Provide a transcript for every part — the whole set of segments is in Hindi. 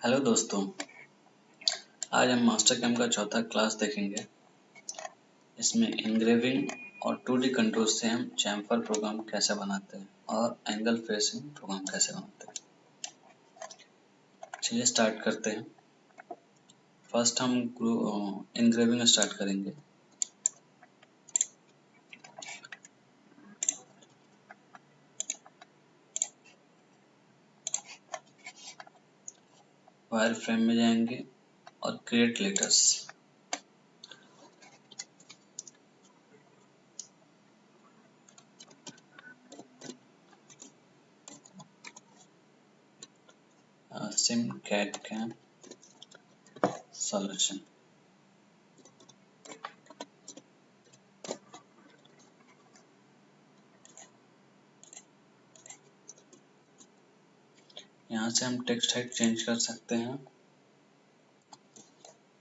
हेलो दोस्तों, आज हम मास्टर कैम का चौथा क्लास देखेंगे। इसमें एनग्रेविंग और 2D कंट्रोल से हम चैम्फर प्रोग्राम कैसे बनाते हैं और एंगल फेसिंग प्रोग्राम कैसे बनाते हैं। चलिए स्टार्ट करते हैं। फर्स्ट हम एनग्रेविंग स्टार्ट करेंगे। वायर फ्रेम में जाएंगे और क्रिएट लेटर्स। सिम कैट कैम सॉल्यूशन। यहाँ से हम टेक्स्ट हाइट चेंज कर सकते हैं।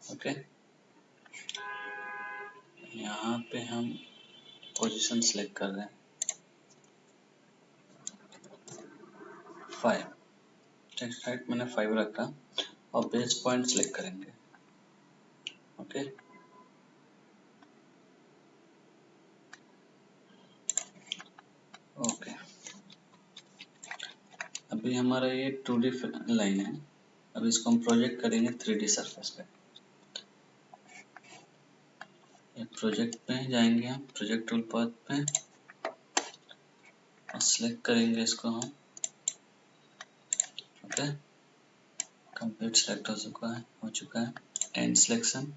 ओके, यहाँ पे हम पोजीशन सेलेक्ट कर रहे हैं 5। टेक्स्ट हाइट मैंने 5 रखा और बेस पॉइंट सेलेक्ट करेंगे। Okay, okay. अभी हमारा ये 2D लाइन है। अब इसको हम प्रोजेक्ट करेंगे 3D सरफेस पे। ये प्रोजेक्ट पे जाएंगे हम, प्रोजेक्ट टूल पाथ पे और सिलेक्ट करेंगे इसको हम। ओके, कंप्लीट सिलेक्ट हो चुका है। And selection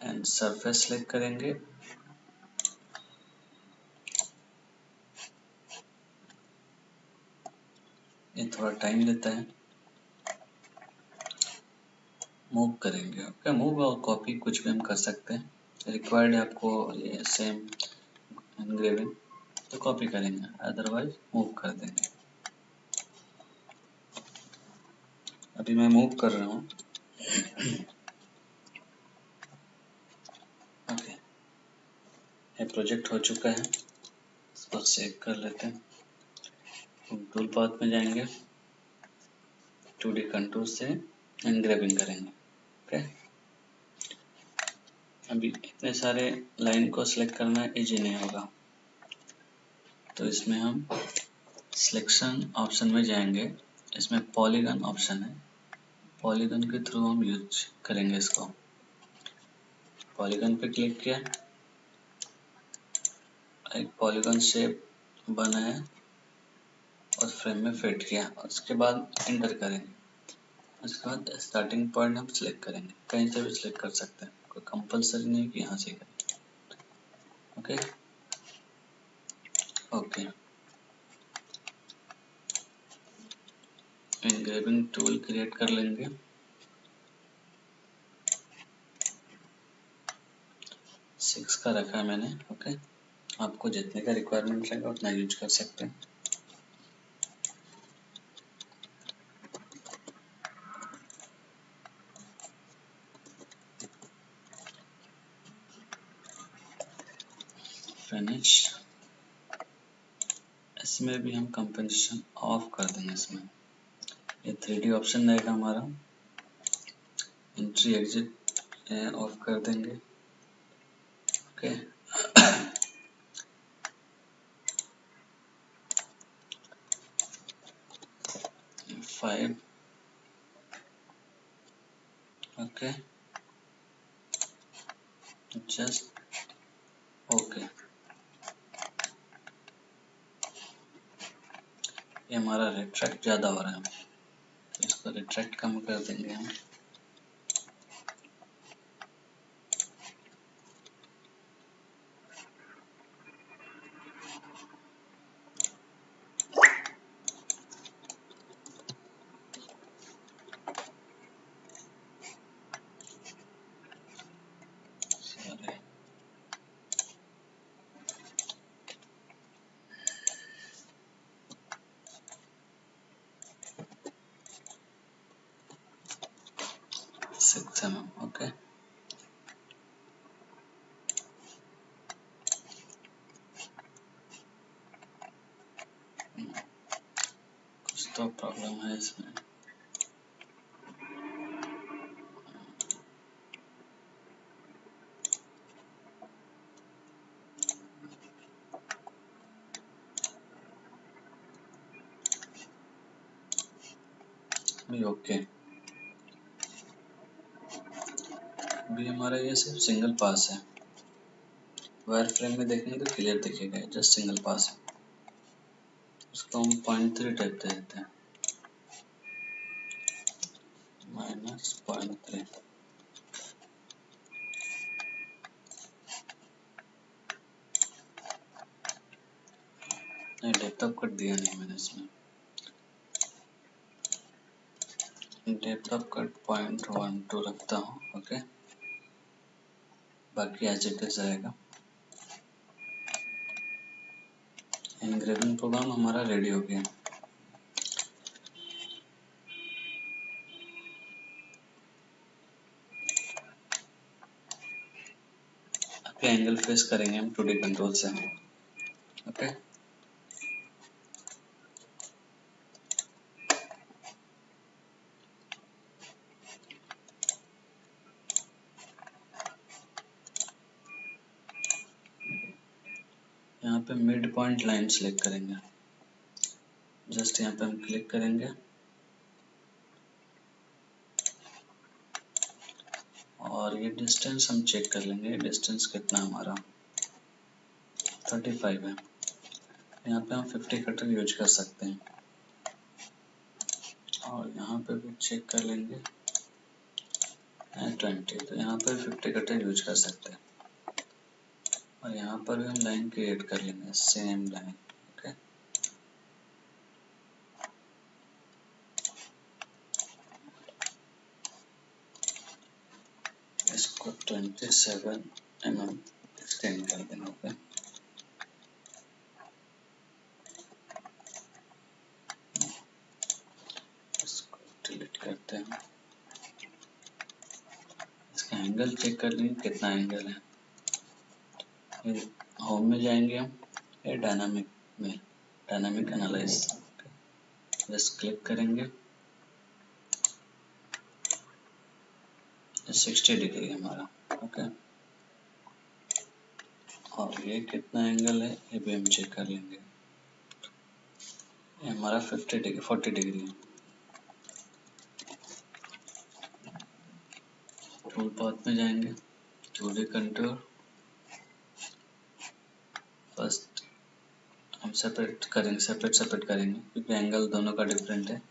and surface select करेंगे। ये थोड़ा टाइम लेता है। मूव करेंगे। ओके, मूव और कॉपी कुछ भी हम कर सकते हैं। रिक्वायर्ड है आपको ये सेम एनग्रेविंग तो कॉपी करेंगे, अदरवाइज मूव कर देंगे। अभी मैं मूव कर रहा हूँ। ओके, ये प्रोजेक्ट हो चुका है। इसको सेव कर लेते हैं। टूल पाथ में जाएंगे, 2D कंट्रोल से एनग्रेविंग करेंगे। ओके, अभी इतने सारे लाइन को सिलेक्ट करना इजी नहीं होगा, तो इसमें हम सिलेक्शन ऑप्शन में जाएंगे। इसमें पॉलीगन ऑप्शन है, पॉलीगन के थ्रू हम यूज करेंगे इसको। पॉलीगन पे क्लिक किया, एक पॉलीगन शेप बनाया और फ्रेम में फिट किया। उसके बाद एंटर करेंगे। उसके बाद स्टार्टिंग पॉइंट हम सिलेक्ट करेंगे, कहीं से भी सिलेक्ट कर सकते हैं, कोई कंपलसरी नहीं कि यहाँ से करें। Okay, okay. Engraving tool create कर लेंगे। सिक्स का रखा है मैंने। ओके, आपको जितने का रिक्वायरमेंट रहेगा उतना यूज कर सकते हैं। फिनिश। इसमें भी हम कंपोजिशन ऑफ कर देंगे। इसमें ये 3D ऑप्शन रहेगा हमारा, एंट्री एग्जिट ऑफ कर देंगे। ओके, 5। Okay, just okay. ये हमारा रिट्रैक्ट ज़्यादा हो रहा है, तो इसको रिट्रैक्ट कम कर देंगे हम। Sorry, okay. कुछ तो प्रॉब्लम है इसमें। भी ओके। अभी हमारा ये सिर्फ सिंगल पास है, वायर फ्रेम में देखेंगे तो क्लियर दिखेगा, जस्ट सिंगल पास है। उसको हम 0.3 टाइप दे देते हैं, -0.3। नहीं, डेप्थ ऑफ कट दिया नहीं मैंने इसमें, डेप्थ ऑफ कट 0.12 रखता हूँ। ओके, बाकी एज इट इज रहेगा। एनग्रेविंग प्रोग्राम हमारा रेडी हो गया। अभी एंगल फेस करेंगे हम 2D कंट्रोल से। ओके, यहाँ पे मिड पॉइंट लाइन सेलेक्ट करेंगे, जस्ट यहाँ पे हम क्लिक करेंगे और ये डिस्टेंस हम चेक कर लेंगे। डिस्टेंस कितना हमारा 35 है। यहाँ पे हम 50 कटर यूज कर सकते हैं और यहाँ पे भी चेक कर लेंगे 20, तो यहाँ पर 50 कटर यूज कर सकते हैं और यहाँ पर भी हम लाइन क्रिएट कर लेंगे, सेम लाइन। ओके, इसको 27 mm एक्सटेंड कर देंगे। ओके, इसको डिलीट करते हैं। इसका एंगल चेक कर लेंगे कितना एंगल है। होम में जाएंगे हम, ये डायनामिक में, डायनामिक एनालाइज, जस्ट क्लिक करेंगे। 60 डिग्री हमारा। ओके, और ये कितना एंगल है ये भी हम चेक कर लेंगे। ये हमारा 40 डिग्री है। टूल पाथ में जाएंगे, 2D कंटूर, फर्स्ट हम सेपरेट करेंगे क्योंकि एंगल दोनों का डिफरेंट है।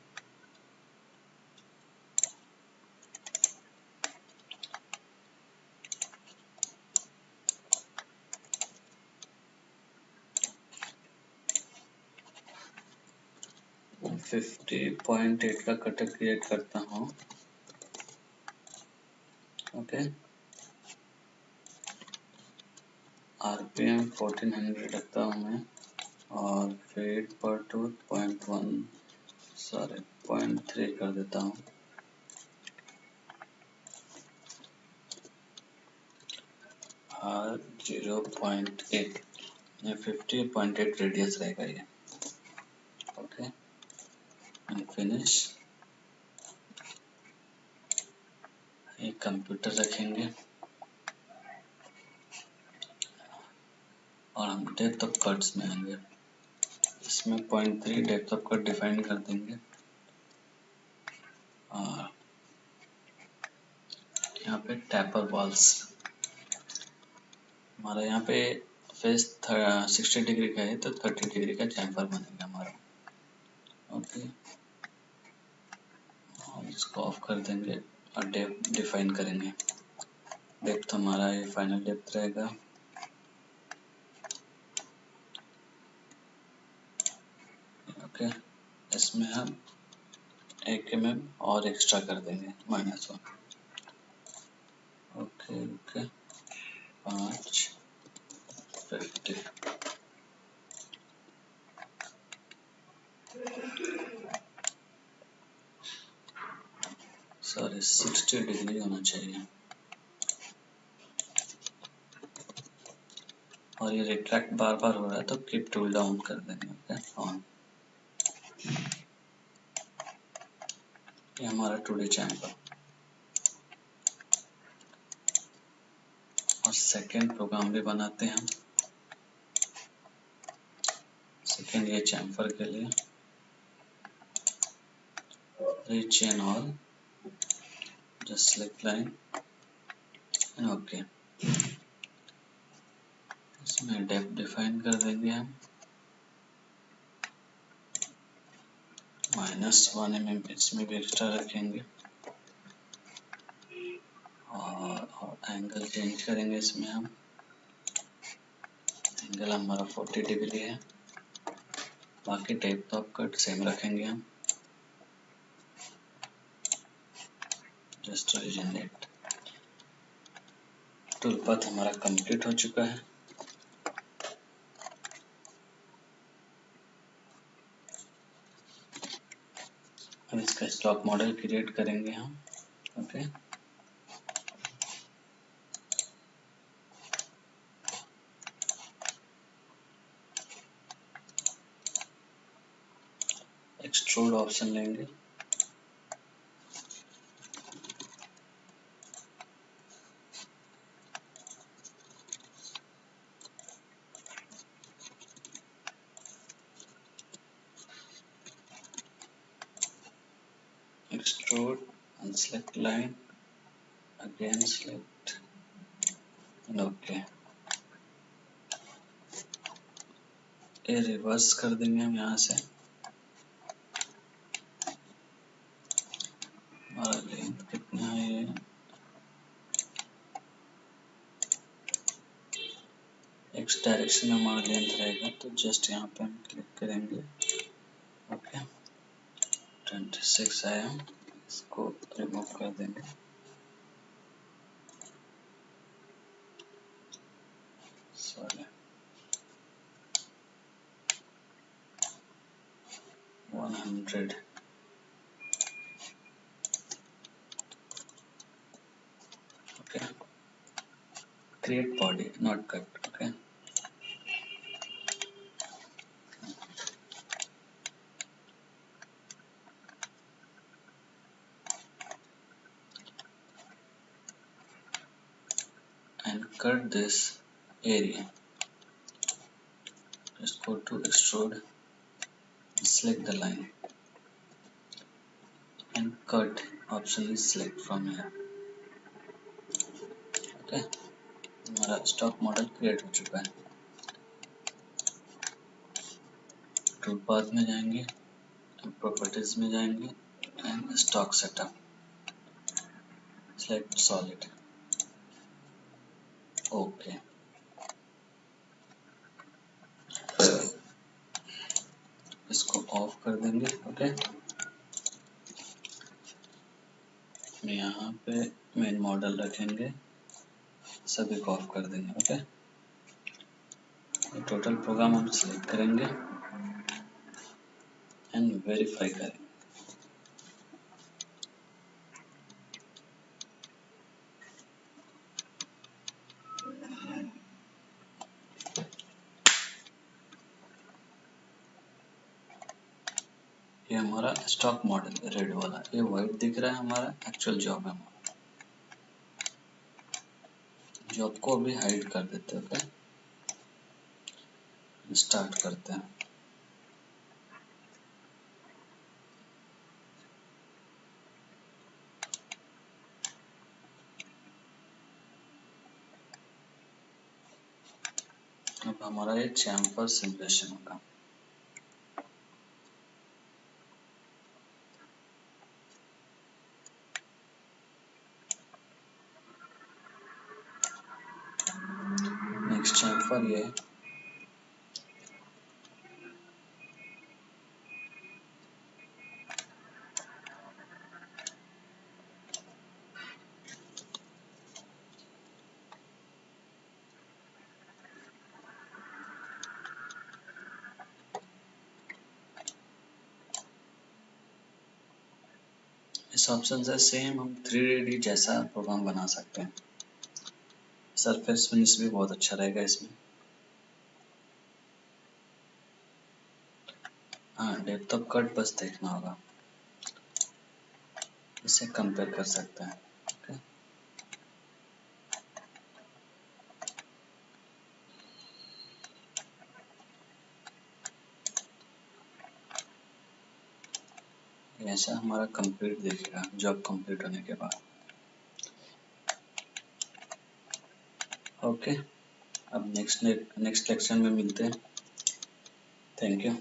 मैं 50.8 का कटर क्रिएट करता हूँ। ओके, RPM 1400 रखता हूँ मैं और फीड पर टूथ 0.3 कर देता हूँ। और 0.8, ये 50.8 रेडियस रहेगा ये। Okay, and finish. एक कंप्यूटर रखेंगे और हम डेप्थ ऑफ कट्स में आएंगे, इसमें 0.3 डेप्थ ऑफ कट डिफाइन कर देंगे और यहाँ पे टैपर वॉल्स, हमारा यहाँ पे फेस 60 डिग्री का है तो 30 डिग्री का चैम्फर बनेगा हमारा। ओके, और इसको ऑफ कर देंगे और डेप्थ डिफाइन करेंगे। डेप्थ हमारा ये फाइनल डेप्थ रहेगा। ओके, इसमें हम 1 mm और एक्स्ट्रा कर देंगे, -1। Okay okay, 550। सॉरी, 60 डिग्री होना चाहिए और ये रिट्रैक्ट बार बार हो रहा है तो कीप टूल डाउन कर देंगे। Okay, on. ये हमारा 2D चैम्पर। और सेकेंड प्रोग्राम भी बनाते हैं हम, सेकेंड ये चैम्फर के लिए। rechain all, just select line and okay. इसमें डेप्थ डिफाइन कर देंगे हम -1 mm, इसमें भी एक्स्ट्रा रखेंगे और एंगल चेंज करेंगे इसमें हम, एंगल हमारा 40 डिग्री है। बाकी डेप्थ ऑफ कट सेम रखेंगे हम, जस्ट रीजनरेट। टूल पाथ हमारा कंप्लीट हो चुका है। अब इसका स्टॉक मॉडल क्रिएट करेंगे हम, ओके। एक्सट्रूड ऑप्शन लेंगे, extrude and select line, again select and okay। ये रिवर्स कर देंगे हम यहाँ से, हमारा लेंथ कितना है ये, एक्स डायरेक्शन में हमारा लेंथ रहेगा, तो जस्ट यहाँ पे हम क्लिक करेंगे, ओके। 26 आया, इसको रिमूव कर देंगे। Sorry, 100, okay. Create body not cut, okay. And cut this area, just go to extrude, select the line and cut option is select from here, okay. हमारा स्टॉक मॉडल क्रिएट हो चुका है। टूल पाथ में जाएंगे, प्रॉपर्टीज में जाएंगे and stock setup, select solid, okay. इसको ऑफ कर देंगे, ओके। यहाँ पे मेन मॉडल रखेंगे, सभी को ऑफ कर देंगे, ओके। टोटल प्रोग्राम हम सिलेक्ट करेंगे एंड वेरीफाई करेंगे। ये हमारा स्टॉक मॉडल रेड वाला, ये वाइट दिख रहा है हमारा एक्चुअल जॉब है हमारा। जॉब को अभी हाइड कर देते हैं, ओके। स्टार्ट करते हैं। अब हमारा ये चैम्फर सिमुलेशन होगा। नेक्स्ट चैम्फर ये, इस ऑप्शन से सेम हम 3D जैसा प्रोग्राम बना सकते हैं। सरफेस फिनिश भी बहुत अच्छा रहेगा इसमें। हाँ, डेप्थ ऑफ कट बस देखना होगा, इसे कंपेयर कर सकते हैं, ओके। ऐसा हमारा कंप्लीट दिखेगा जॉब कंप्लीट होने के बाद। ओके, अब नेक्स्ट लेक्चर में मिलते हैं। Thank you.